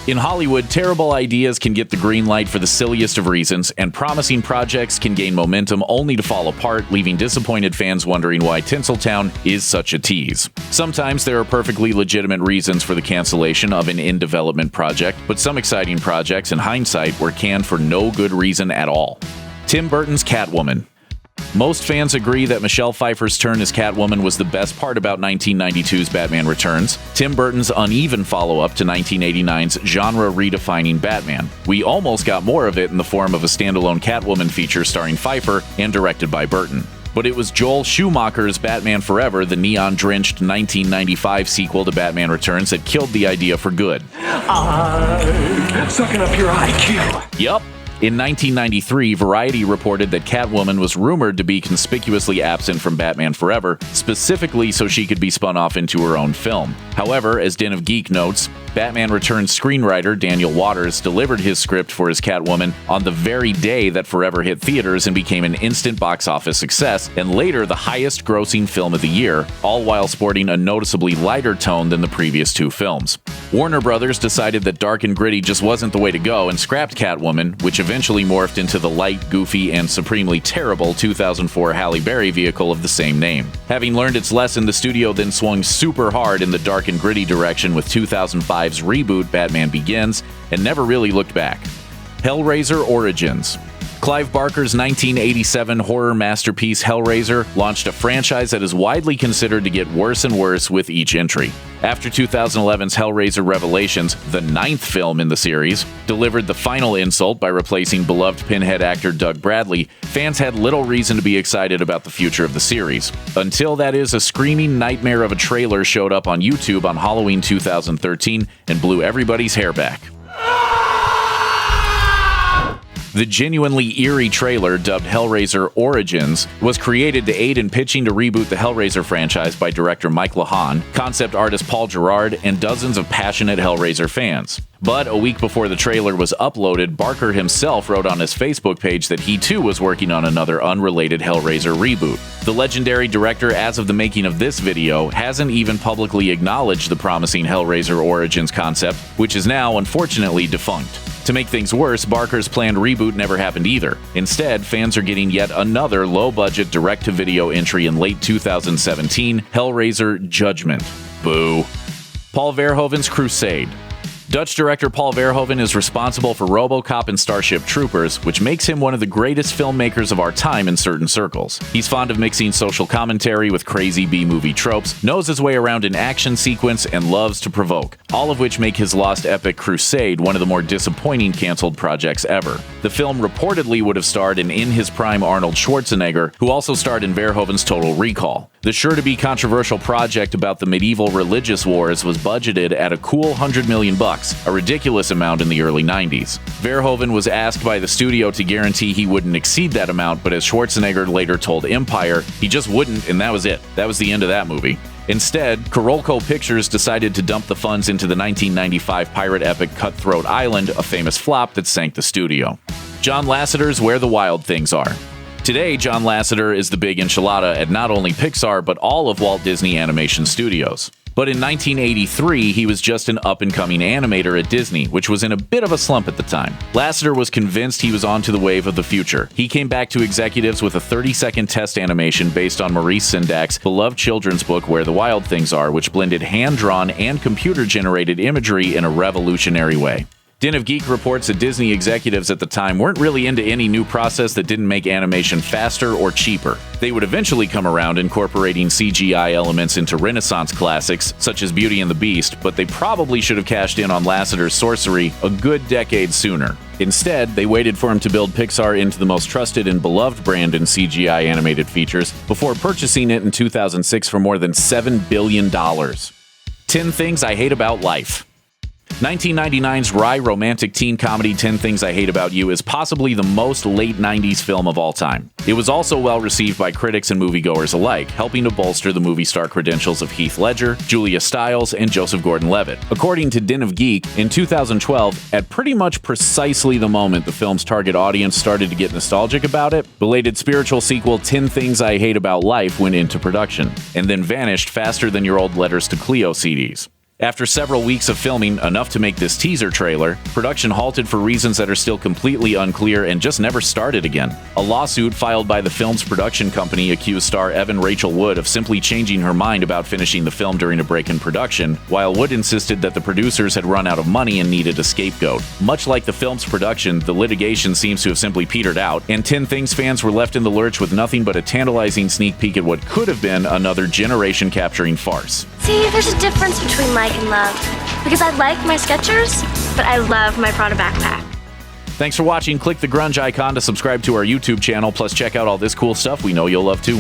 In Hollywood, terrible ideas can get the green light for the silliest of reasons, and promising projects can gain momentum only to fall apart, leaving disappointed fans wondering why Tinseltown is such a tease. Sometimes there are perfectly legitimate reasons for the cancellation of an in-development project, but some exciting projects, in hindsight, were canned for no good reason at all. Tim Burton's Catwoman. Most fans agree that Michelle Pfeiffer's turn as Catwoman was the best part about 1992's Batman Returns, Tim Burton's uneven follow-up to 1989's genre-redefining Batman. We almost got more of it in the form of a standalone Catwoman feature starring Pfeiffer and directed by Burton. But it was Joel Schumacher's Batman Forever, the neon-drenched 1995 sequel to Batman Returns, that killed the idea for good. Sucking up your IQ. Yup. In 1993, Variety reported that Catwoman was rumored to be conspicuously absent from Batman Forever, specifically so she could be spun off into her own film. However, as Den of Geek notes, Batman Returns screenwriter Daniel Waters delivered his script for his Catwoman on the very day that Forever hit theaters and became an instant box office success, and later the highest-grossing film of the year, all while sporting a noticeably lighter tone than the previous two films. Warner Brothers decided that dark and gritty just wasn't the way to go and scrapped Catwoman, which eventually morphed into the light, goofy, and supremely terrible 2004 Halle Berry vehicle of the same name. Having learned its lesson, the studio then swung super hard in the dark and gritty direction with 2005's reboot Batman Begins, and never really looked back. Hellraiser Origins. Clive Barker's 1987 horror masterpiece Hellraiser launched a franchise that is widely considered to get worse and worse with each entry. After 2011's Hellraiser Revelations, the 9th film in the series, delivered the final insult by replacing beloved Pinhead actor Doug Bradley, fans had little reason to be excited about the future of the series. Until, that is, a screaming nightmare of a trailer showed up on YouTube on Halloween 2013 and blew everybody's hair back. The genuinely eerie trailer, dubbed Hellraiser Origins, was created to aid in pitching to reboot the Hellraiser franchise by director Mike Lehane, concept artist Paul Gerard, and dozens of passionate Hellraiser fans. But a week before the trailer was uploaded, Barker himself wrote on his Facebook page that he too was working on another unrelated Hellraiser reboot. The legendary director, as of the making of this video, hasn't even publicly acknowledged the promising Hellraiser Origins concept, which is now, unfortunately, defunct. To make things worse, Barker's planned reboot never happened either. Instead, fans are getting yet another low-budget direct-to-video entry in late 2017, Hellraiser Judgment. Boo. Paul Verhoeven's Crusade. Dutch director Paul Verhoeven is responsible for RoboCop and Starship Troopers, which makes him one of the greatest filmmakers of our time in certain circles. He's fond of mixing social commentary with crazy B-movie tropes, knows his way around an action sequence, and loves to provoke, all of which make his lost epic Crusade one of the more disappointing canceled projects ever. The film reportedly would have starred an in-his-prime Arnold Schwarzenegger, who also starred in Verhoeven's Total Recall. The sure-to-be controversial project about the medieval religious wars was budgeted at a cool $100 million, a ridiculous amount in the early 90s. Verhoeven was asked by the studio to guarantee he wouldn't exceed that amount, but as Schwarzenegger later told Empire, he just wouldn't, and that was it. That was the end of that movie. Instead, Carolco Pictures decided to dump the funds into the 1995 pirate epic Cutthroat Island, a famous flop that sank the studio. John Lasseter's Where the Wild Things Are. Today, John Lasseter is the big enchilada at not only Pixar, but all of Walt Disney Animation Studios. But in 1983, he was just an up-and-coming animator at Disney, which was in a bit of a slump at the time. Lasseter was convinced he was onto the wave of the future. He came back to executives with a 30-second test animation based on Maurice Sendak's beloved children's book Where the Wild Things Are, which blended hand-drawn and computer-generated imagery in a revolutionary way. Den of Geek reports that Disney executives at the time weren't really into any new process that didn't make animation faster or cheaper. They would eventually come around incorporating CGI elements into Renaissance classics, such as Beauty and the Beast, but they probably should have cashed in on Lasseter's sorcery a good decade sooner. Instead, they waited for him to build Pixar into the most trusted and beloved brand in CGI animated features before purchasing it in 2006 for more than $7 billion. 10 Things I Hate About Life. 1999's wry romantic teen comedy 10 Things I Hate About You is possibly the most late 90s film of all time. It was also well received by critics and moviegoers alike, helping to bolster the movie star credentials of Heath Ledger, Julia Stiles, and Joseph Gordon-Levitt. According to Den of Geek, in 2012, at pretty much precisely the moment the film's target audience started to get nostalgic about it, belated spiritual sequel 10 Things I Hate About Life went into production, and then vanished faster than your old Letters to Cleo CDs. After several weeks of filming, enough to make this teaser trailer, production halted for reasons that are still completely unclear and just never started again. A lawsuit filed by the film's production company accused star Evan Rachel Wood of simply changing her mind about finishing the film during a break in production, while Wood insisted that the producers had run out of money and needed a scapegoat. Much like the film's production, the litigation seems to have simply petered out, and 10 Things fans were left in the lurch with nothing but a tantalizing sneak peek at what could have been another generation-capturing farce. See, there's a difference between like and love. Because I like my Skechers, but I love my Prada backpack. Thanks for watching. Click the grunge icon to subscribe to our YouTube channel, plus check out all this cool stuff we know you'll love too.